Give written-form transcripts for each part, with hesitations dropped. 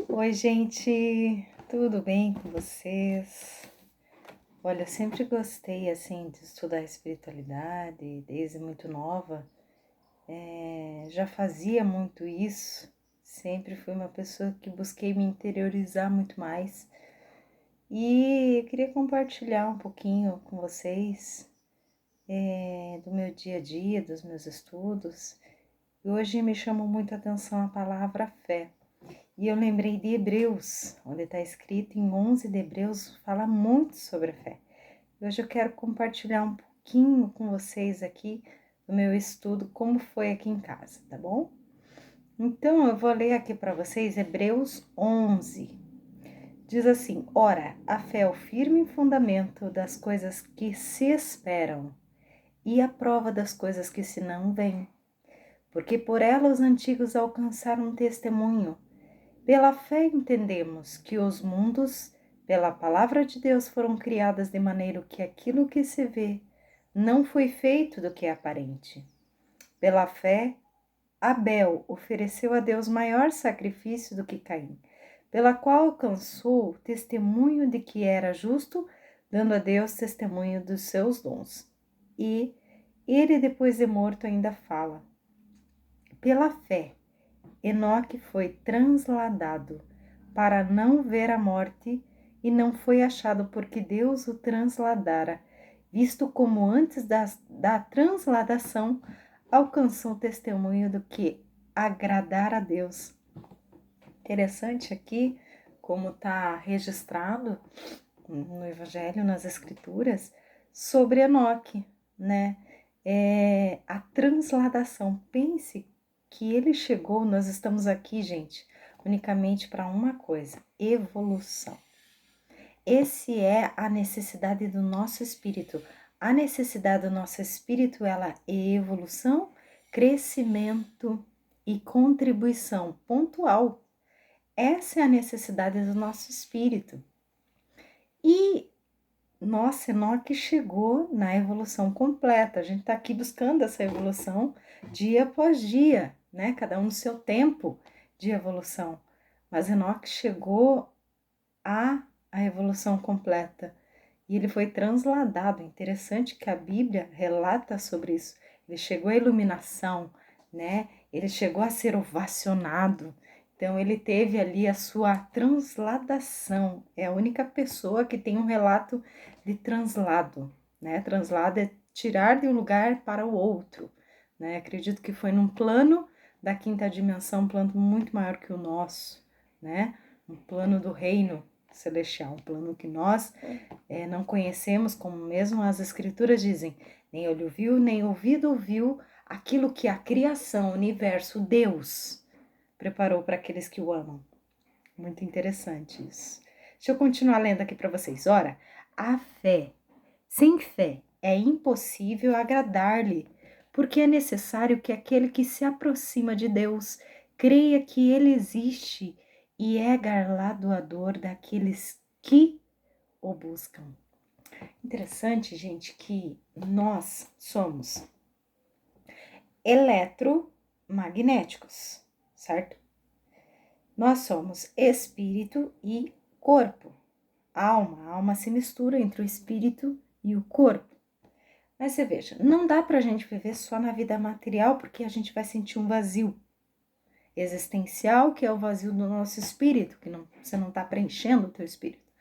Oi, gente, tudo bem com vocês? Olha, eu sempre gostei, assim, de estudar espiritualidade, desde muito nova. Já fazia muito isso, sempre fui uma pessoa que busquei me interiorizar muito mais. E eu queria compartilhar um pouquinho com vocês, do meu dia a dia, dos meus estudos. E hoje me chamou muito a atenção a palavra fé. E eu lembrei de Hebreus, onde está escrito em 11 de Hebreus, fala muito sobre a fé. Hoje eu quero compartilhar um pouquinho com vocês aqui do meu estudo, como foi aqui em casa, tá bom? Então eu vou ler aqui para vocês Hebreus 11. Diz assim: Ora, a fé é o firme fundamento das coisas que se esperam e a prova das coisas que se não veem. Porque por ela os antigos alcançaram um testemunho. Pela fé entendemos que os mundos, pela palavra de Deus, foram criadas de maneira que aquilo que se vê não foi feito do que é aparente. Pela fé, Abel ofereceu a Deus maior sacrifício do que Caim, pela qual alcançou testemunho de que era justo, dando a Deus testemunho dos seus dons. E ele, depois de morto, ainda fala. Pela fé, Enoque foi transladado para não ver a morte e não foi achado porque Deus o transladara, visto como antes da transladação alcançou o testemunho do que agradar a Deus. Interessante aqui como está registrado no Evangelho, nas Escrituras, sobre Enoque, né? A transladação. Pense que ele chegou, nós estamos aqui, gente, unicamente para uma coisa: evolução. Esse é a necessidade do nosso espírito. A necessidade do nosso espírito, ela é evolução, crescimento e contribuição pontual. Essa é a necessidade do nosso espírito. E nossa, Enoque chegou na evolução completa. A gente está aqui buscando essa evolução dia após dia, né? Cada um no seu tempo de evolução. Mas Enoque chegou à evolução completa e ele foi transladado. Interessante que a Bíblia relata sobre isso. Ele chegou à iluminação, né? Ele chegou a ser ovacionado. Então ele teve ali a sua transladação. É a única pessoa que tem um relato de translado, né? Translado é tirar de um lugar para o outro, né? Acredito que foi num plano da quinta dimensão, um plano muito maior que o nosso, né? Um plano do reino celestial, um plano que nós não conhecemos, como mesmo as escrituras dizem, nem olho viu, nem ouvido ouviu aquilo que a criação, o universo, Deus preparou para aqueles que o amam. Muito interessante isso. Deixa eu continuar lendo aqui para vocês. Ora, a fé, sem fé, é impossível agradar-lhe, porque é necessário que aquele que se aproxima de Deus creia que ele existe e é galardoador daqueles que o buscam. Interessante, gente, que nós somos eletromagnéticos, certo? Nós somos espírito e corpo. Alma. A alma se mistura entre o espírito e o corpo. Mas você veja, não dá pra gente viver só na vida material porque a gente vai sentir um vazio existencial, que é o vazio do nosso espírito, que você não tá preenchendo o teu espírito.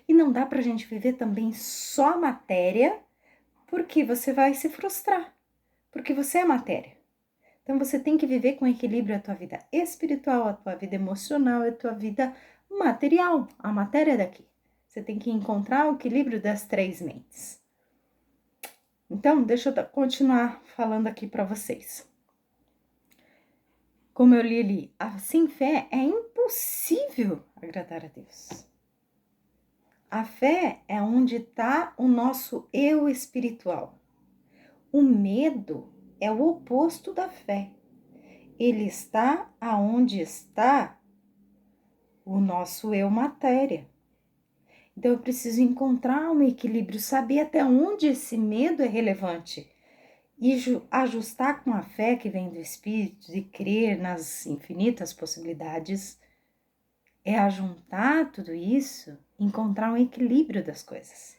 E não dá pra gente viver também só matéria, porque você vai se frustrar, porque você é matéria. Então você tem que viver com equilíbrio a tua vida espiritual, a tua vida emocional e a tua vida material, a matéria daqui. Você tem que encontrar o equilíbrio das três mentes. Então, deixa eu continuar falando aqui para vocês. Como eu li ali, sem fé é impossível agradar a Deus. A fé é onde está o nosso eu espiritual. O medo é o oposto da fé. Ele está aonde está o nosso eu matéria. Então eu preciso encontrar um equilíbrio, saber até onde esse medo é relevante e ajustar com a fé que vem do Espírito, de crer nas infinitas possibilidades, é ajuntar tudo isso, encontrar um equilíbrio das coisas.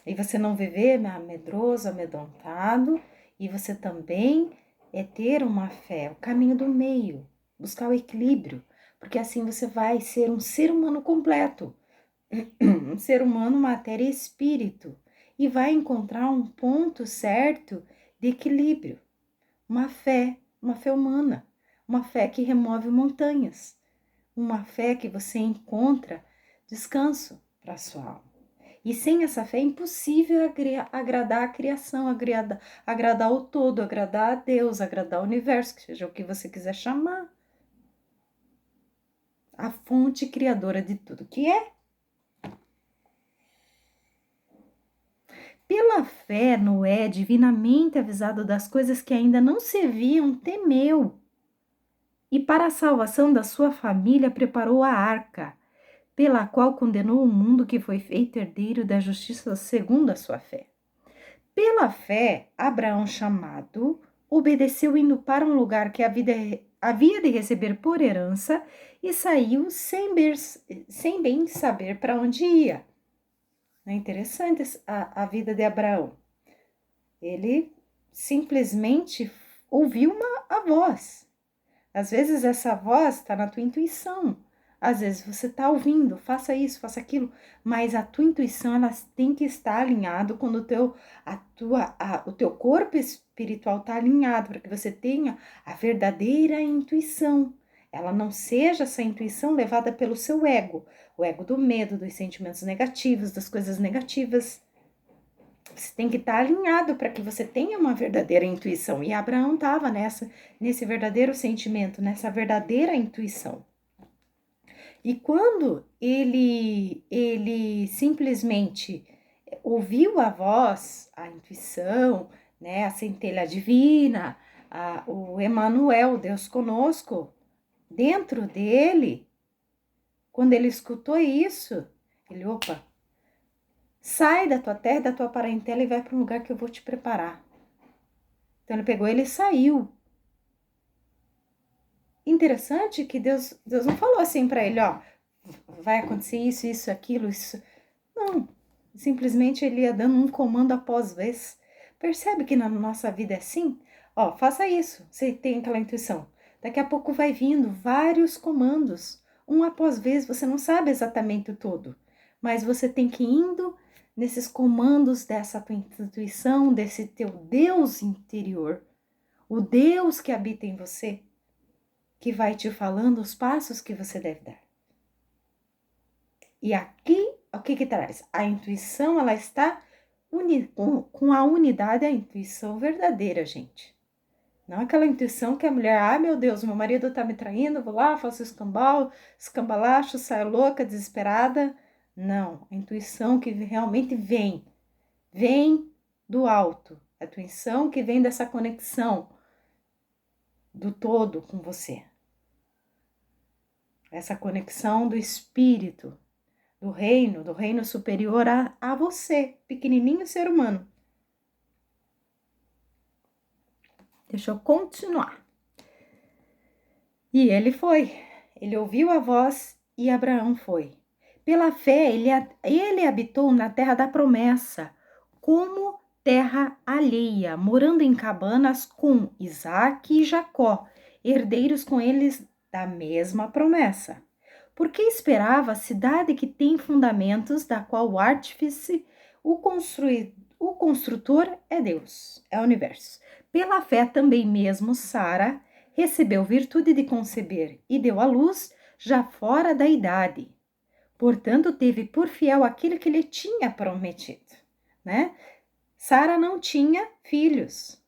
E você não viver medroso, amedrontado, e você também é ter uma fé, o caminho do meio, buscar o equilíbrio, porque assim você vai ser um ser humano completo, um ser humano, matéria e espírito, e vai encontrar um ponto certo de equilíbrio, uma fé humana, uma fé que remove montanhas, uma fé que você encontra descanso para a sua alma. E sem essa fé é impossível agradar a criação, agradar o todo, agradar a Deus, agradar o universo, que seja o que você quiser chamar. A fonte criadora de tudo que é. Pela fé, Noé, divinamente avisado das coisas que ainda não se viam, temeu. E para a salvação da sua família preparou a arca, pela qual condenou o mundo que foi feito herdeiro da justiça segundo a sua fé. Pela fé, Abraão, chamado, obedeceu indo para um lugar que havia de receber por herança e saiu sem bem saber para onde ia. É interessante a vida de Abraão. Ele simplesmente ouviu a voz. Às vezes essa voz está na tua intuição. Às vezes você está ouvindo, faça isso, faça aquilo, mas a tua intuição ela tem que estar alinhado quando o teu corpo espiritual está alinhado, para que você tenha a verdadeira intuição. Ela não seja essa intuição levada pelo seu ego, o ego do medo, dos sentimentos negativos, das coisas negativas. Você tem que estar alinhado para que você tenha uma verdadeira intuição. E Abraão estava nesse verdadeiro sentimento, nessa verdadeira intuição. E quando ele simplesmente ouviu a voz, a intuição, né, a centelha divina, o Emanuel, Deus conosco, dentro dele, quando ele escutou isso, ele, opa, sai da tua terra, da tua parentela e vai para um lugar que eu vou te preparar. Então ele pegou ele e saiu. Interessante que Deus não falou assim para ele, ó, vai acontecer isso, isso, aquilo, isso. Não, simplesmente ele ia dando um comando após vez. Percebe que na nossa vida é assim? Ó, faça isso, você tem aquela intuição. Daqui a pouco vai vindo vários comandos, um após vez, você não sabe exatamente o todo, mas você tem que ir indo nesses comandos dessa tua intuição, desse teu Deus interior, o Deus que habita em você, que vai te falando os passos que você deve dar. E aqui, o que traz? A intuição, ela está com a unidade, a intuição verdadeira, gente. Não aquela intuição que a mulher, ai meu Deus, meu marido tá me traindo, vou lá, faço escambalacho, saio louca, desesperada. Não, a intuição que realmente vem do alto. A intuição que vem dessa conexão do todo com você. Essa conexão do espírito, do reino superior a você, pequenininho ser humano. Deixa eu continuar. E ele ouviu a voz e Abraão foi. Pela fé, ele habitou na terra da promessa, como terra alheia, morando em cabanas com Isaque e Jacó, herdeiros com eles da mesma promessa. Porque esperava a cidade que tem fundamentos, da qual o artífice, o construtor é Deus, é o universo. Pela fé também mesmo Sara recebeu virtude de conceber e deu à luz já fora da idade. Portanto, teve por fiel aquilo que lhe tinha prometido, né? Sara não tinha filhos,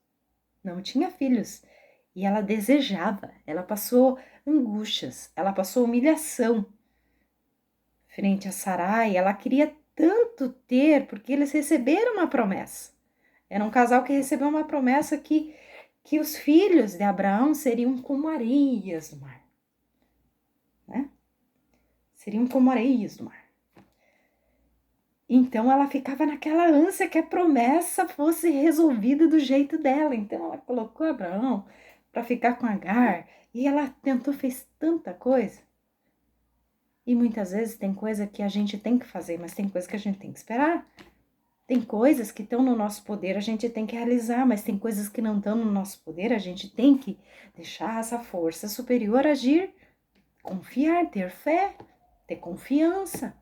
e ela desejava, ela passou angústias, ela passou humilhação frente a Sarai, ela queria tanto ter, porque eles receberam uma promessa. Era um casal que recebeu uma promessa que os filhos de Abraão seriam como areias do mar, né? Seriam como areias do mar. Então ela ficava naquela ânsia que a promessa fosse resolvida do jeito dela. Então ela colocou Abraão para ficar com Agar e ela fez tanta coisa. E muitas vezes tem coisa que a gente tem que fazer, mas tem coisa que a gente tem que esperar. Tem coisas que estão no nosso poder, a gente tem que realizar, mas tem coisas que não estão no nosso poder, a gente tem que deixar essa força superior agir, confiar, ter fé, ter confiança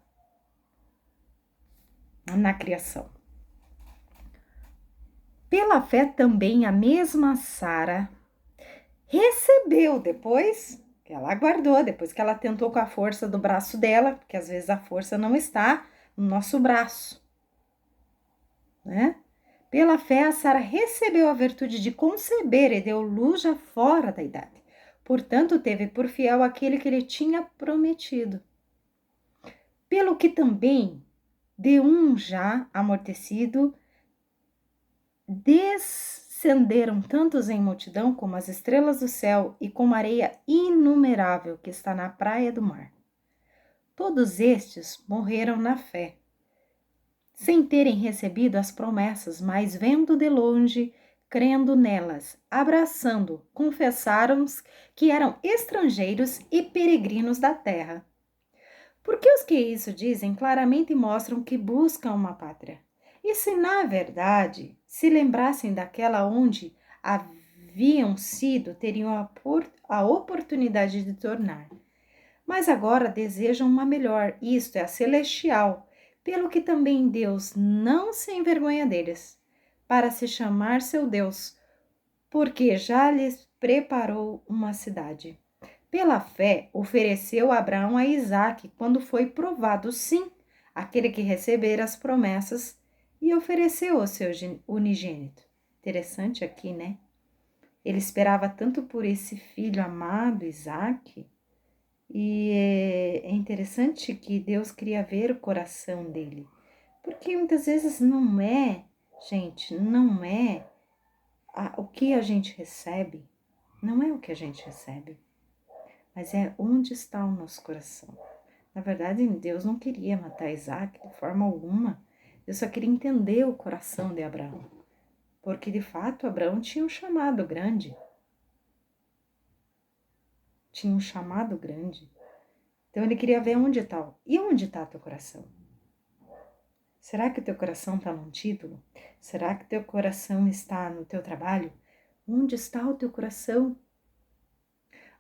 na criação. Pela fé também a mesma Sara recebeu depois que ela aguardou, depois que ela tentou com a força do braço dela, porque às vezes a força não está no nosso braço, né? Pela fé, a Sara recebeu a virtude de conceber e deu luz já fora da idade. Portanto, teve por fiel aquele que lhe tinha prometido. Pelo que também, de um já amortecido, descenderam tantos em multidão como as estrelas do céu e como a areia inumerável que está na praia do mar. Todos estes morreram na fé, sem terem recebido as promessas, mas vendo de longe, crendo nelas, abraçando, confessaram que eram estrangeiros e peregrinos da terra. Porque os que isso dizem claramente mostram que buscam uma pátria. E se na verdade se lembrassem daquela onde haviam sido, teriam a oportunidade de tornar. Mas agora desejam uma melhor, isto é, a celestial, pelo que também Deus não se envergonha deles, para se chamar seu Deus, porque já lhes preparou uma cidade. Pela fé, ofereceu Abraão a Isaque, quando foi provado, sim, aquele que recebera as promessas, e ofereceu o seu unigênito. Interessante aqui, né? Ele esperava tanto por esse filho amado, Isaque, e é interessante que Deus queria ver o coração dele, porque muitas vezes não é, gente, não é o que a gente recebe, não é o que a gente recebe, mas é onde está o nosso coração. Na verdade, Deus não queria matar Isaac de forma alguma, Deus só queria entender o coração de Abraão, porque de fato Abraão tinha um chamado grande, então ele queria ver onde está, e onde está teu coração? Será que o teu coração está num título? Será que o teu coração está no teu trabalho? Onde está o teu coração?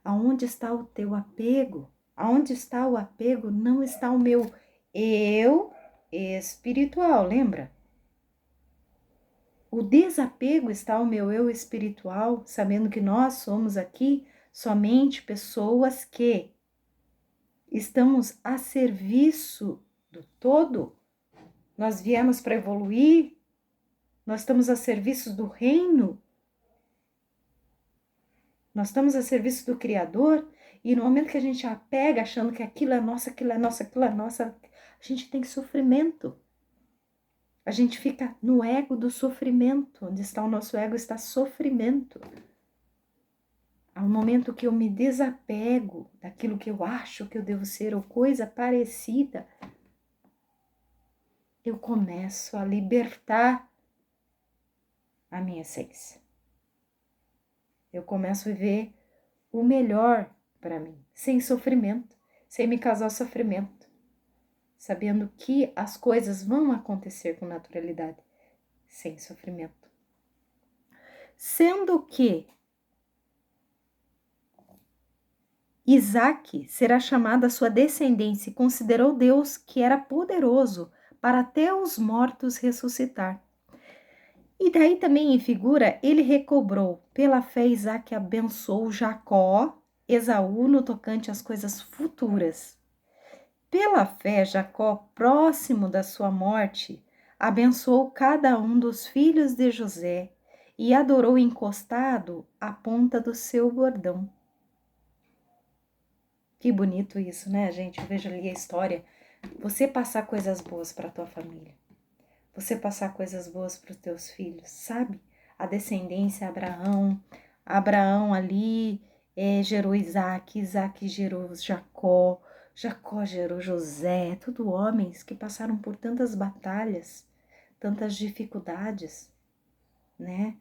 Aonde está o teu apego? Aonde está o apego, não está o meu eu espiritual, lembra? O desapego está o meu eu espiritual, sabendo que nós somos aqui somente pessoas que estamos a serviço do todo. Nós viemos para evoluir, nós estamos a serviço do reino, nós estamos a serviço do Criador, e no momento que a gente apega achando que aquilo é nosso, aquilo é nosso, aquilo é nosso, a gente tem sofrimento. A gente fica no ego do sofrimento, onde está o nosso ego, está sofrimento. Ao momento que eu me desapego daquilo que eu acho que eu devo ser ou coisa parecida, eu começo a libertar a minha essência. Eu começo a viver o melhor para mim, sem sofrimento, sem me causar sofrimento, sabendo que as coisas vão acontecer com naturalidade, sem sofrimento. Sendo que Isaque será chamado a sua descendência e considerou Deus que era poderoso para até os mortos ressuscitar. E daí também em figura, ele recobrou. Pela fé, Isaque abençoou Jacó, Esaú no tocante às coisas futuras. Pela fé, Jacó, próximo da sua morte, abençoou cada um dos filhos de José e adorou encostado à ponta do seu bordão. Que bonito isso, né, gente? Eu vejo ali a história. Você passar coisas boas para a tua família. Você passar coisas boas para os teus filhos, sabe? A descendência, Abraão ali gerou Isaac, Isaac gerou Jacó, Jacó gerou José, tudo homens que passaram por tantas batalhas, tantas dificuldades, né?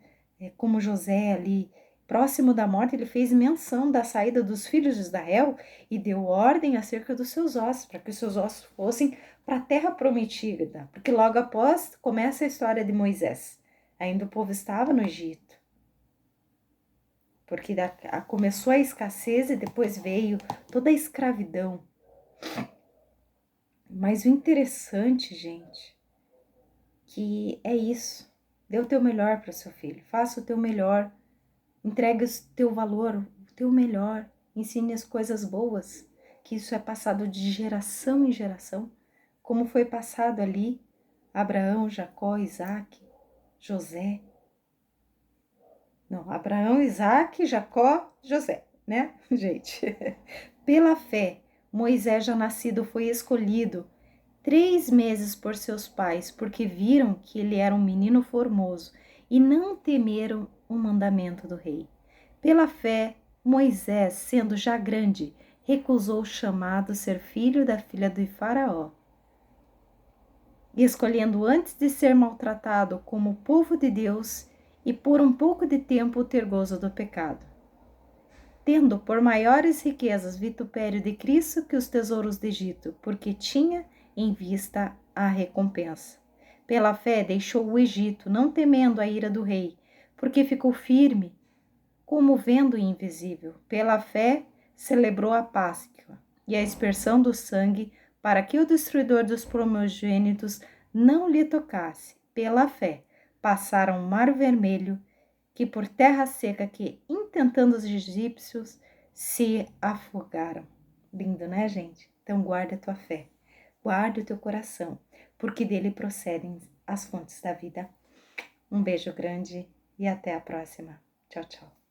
Como José ali, Próximo da morte, ele fez menção da saída dos filhos de Israel e deu ordem acerca dos seus ossos, para que os seus ossos fossem para a terra prometida, porque logo após começa a história de Moisés. Ainda o povo estava no Egito, porque começou a escassez e depois veio toda a escravidão. Mas o interessante, gente, que é isso. Dê o teu melhor para o seu filho, faça o teu melhor, entregue o teu valor, o teu melhor, ensine as coisas boas, que isso é passado de geração em geração, como foi passado ali, Abraão, Jacó, Isaac, José. Não, Abraão, Isaac, Jacó, José, né, gente? Pela fé, Moisés já nascido foi escolhido 3 meses por seus pais, porque viram que ele era um menino formoso e não temeram o mandamento do rei. Pela fé, Moisés, sendo já grande, recusou o chamado ser filho da filha de Faraó. E escolhendo antes de ser maltratado como povo de Deus e por um pouco de tempo ter gozo do pecado. Tendo por maiores riquezas vitupério de Cristo que os tesouros do Egito, porque tinha em vista a recompensa. Pela fé deixou o Egito, não temendo a ira do rei, porque ficou firme, como vendo o invisível. Pela fé celebrou a Páscoa e a expersão do sangue, para que o destruidor dos primogênitos não lhe tocasse. Pela fé passaram o mar vermelho, que por terra seca, que intentando os egípcios se afogaram. Lindo, né, gente? Então guarda a tua fé, guarda o teu coração, porque dele procedem as fontes da vida. Um beijo grande e até a próxima. Tchau, tchau.